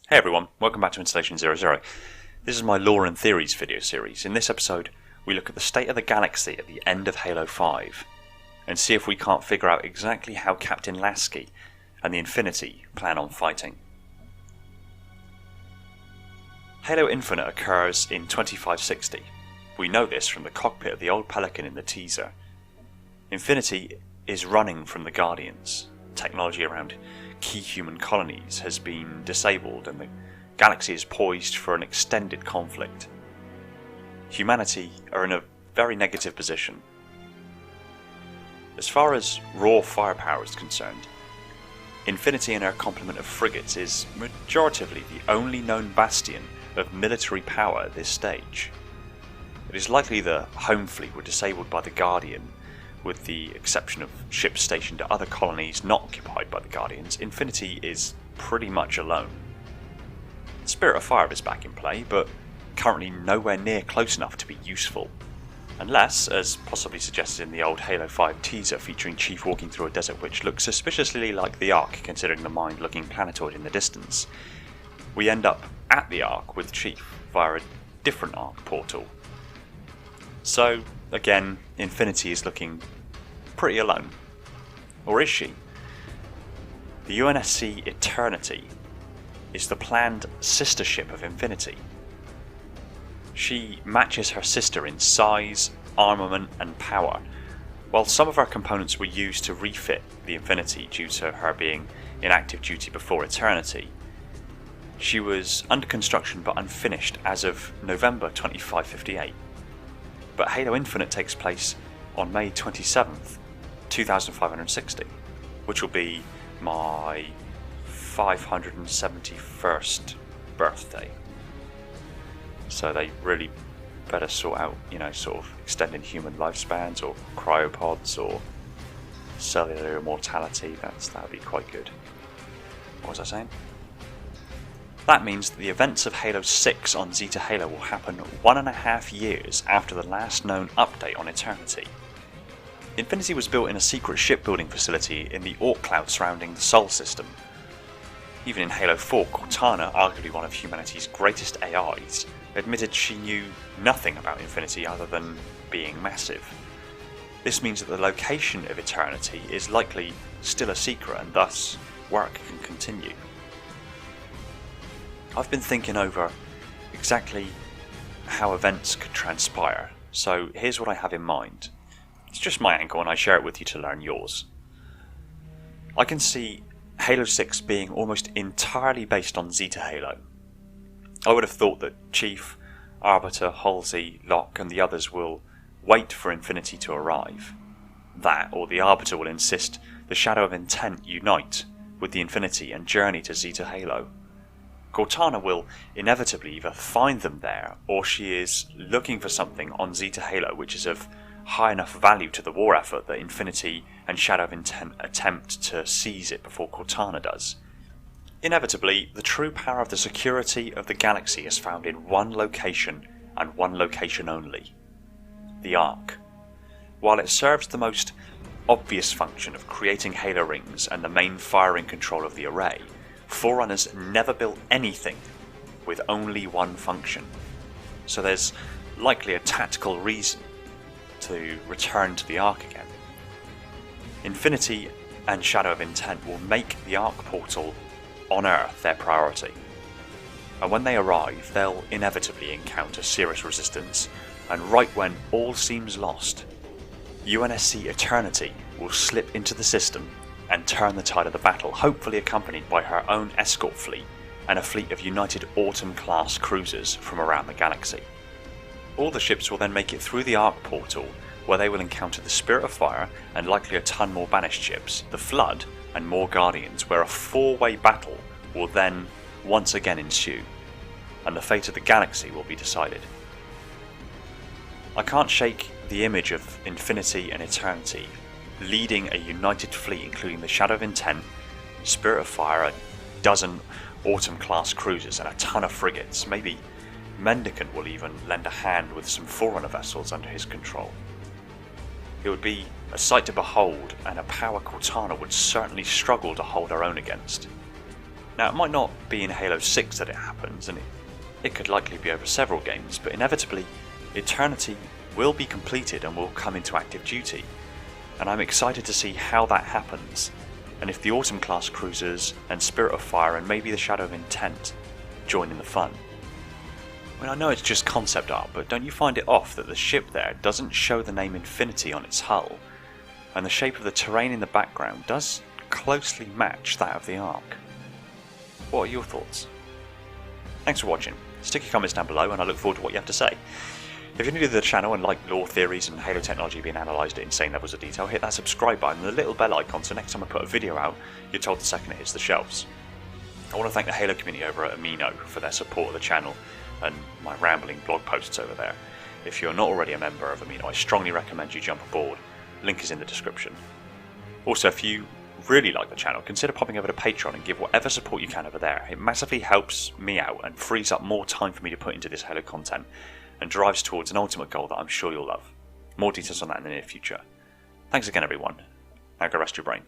Hey everyone, welcome back to Installation 00. This is my Lore and Theories video series. In this episode, we look at the state of the galaxy at the end of Halo 5 and see if we can't figure out exactly how Captain Lasky and the Infinity plan on fighting. Halo Infinite occurs in 2560. We know this from the cockpit of the old Pelican in the teaser. Infinity is running from the Guardians. Technology around key human colonies has been disabled and the galaxy is poised for an extended conflict. Humanity are in a very negative position. As far as raw firepower is concerned, Infinity and her complement of frigates is majoritively the only known bastion of military power at this stage. It is likely the home fleet were disabled by the Guardian. With the exception of ships stationed at other colonies not occupied by the Guardians, Infinity is pretty much alone. Spirit of Fire is back in play, but currently nowhere near close enough to be useful. Unless, as possibly suggested in the old Halo 5 teaser featuring Chief walking through a desert which looks suspiciously like the Ark considering the mind-looking planetoid in the distance, we end up at the Ark with Chief via a different Ark portal. So, again, Infinity is looking pretty alone. Or is she? The UNSC Eternity is the planned sister ship of Infinity. She matches her sister in size, armament and power, while some of her components were used to refit the Infinity due to her being in active duty before Eternity. She was under construction but unfinished as of November 2558. But Halo Infinite takes place on May 27th, 2560, which will be my 571st birthday. So they really better sort out, sort of extending human lifespans or cryopods or cellular immortality. That would be quite good. What was I saying? That means that the events of Halo 6 on Zeta Halo will happen 1.5 years after the last known update on Eternity. Infinity was built in a secret shipbuilding facility in the Oort cloud surrounding the Sol system. Even in Halo 4, Cortana, arguably one of humanity's greatest AIs, admitted she knew nothing about Infinity other than being massive. This means that the location of Eternity is likely still a secret and thus work can continue. I've been thinking over exactly how events could transpire, so here's what I have in mind. It's just my angle and I share it with you to learn yours. I can see Halo 6 being almost entirely based on Zeta Halo. I would have thought that Chief, Arbiter, Halsey, Locke and the others will wait for Infinity to arrive. That, or the Arbiter will insist the Shadow of Intent unite with the Infinity and journey to Zeta Halo. Cortana will inevitably either find them there, or she is looking for something on Zeta Halo which is of high enough value to the war effort that Infinity and Shadow of Intent attempt to seize it before Cortana does. Inevitably, the true power of the security of the galaxy is found in one location and one location only: the Ark. While it serves the most obvious function of creating Halo rings and the main firing control of the array, Forerunners never built anything with only one function, so there's likely a tactical reason to return to the Ark again. Infinity and Shadow of Intent will make the Ark portal on Earth their priority, and when they arrive they'll inevitably encounter serious resistance, and right when all seems lost, UNSC Eternity will slip into the system and turn the tide of the battle, hopefully accompanied by her own escort fleet and a fleet of United Autumn-class cruisers from around the galaxy. All the ships will then make it through the Ark portal, where they will encounter the Spirit of Fire and likely a ton more banished ships, the Flood and more Guardians, where a four-way battle will then once again ensue, and the fate of the galaxy will be decided. I can't shake the image of Infinity and Eternity leading a united fleet including the Shadow of Intent, Spirit of Fire, a dozen Autumn-class cruisers and a ton of frigates. Maybe Mendicant will even lend a hand with some Forerunner vessels under his control. It would be a sight to behold, and a power Cortana would certainly struggle to hold her own against. Now, it might not be in Halo 6 that it happens, and it could likely be over several games, but inevitably, Eternity will be completed and will come into active duty. And I'm excited to see how that happens, and if the Autumn class cruisers and Spirit of Fire and maybe the Shadow of Intent join in the fun. I mean, I know it's just concept art, but don't you find it off that the ship there doesn't show the name Infinity on its hull, and the shape of the terrain in the background does closely match that of the Ark? What are your thoughts? Thanks for watching. Stick your comments down below and I look forward to what you have to say. If you're new to the channel and like lore theories and Halo technology being analysed at insane levels of detail, hit that subscribe button and the little bell icon so next time I put a video out, you're told the second it hits the shelves. I want to thank the Halo community over at Amino for their support of the channel and my rambling blog posts over there. If you're not already a member of Amino, I strongly recommend you jump aboard. Link is in the description. Also, if you really like the channel, consider popping over to Patreon and give whatever support you can over there. It massively helps me out and frees up more time for me to put into this Halo content and drives towards an ultimate goal that I'm sure you'll love. More details on that in the near future. Thanks again everyone. Now go rest your brain.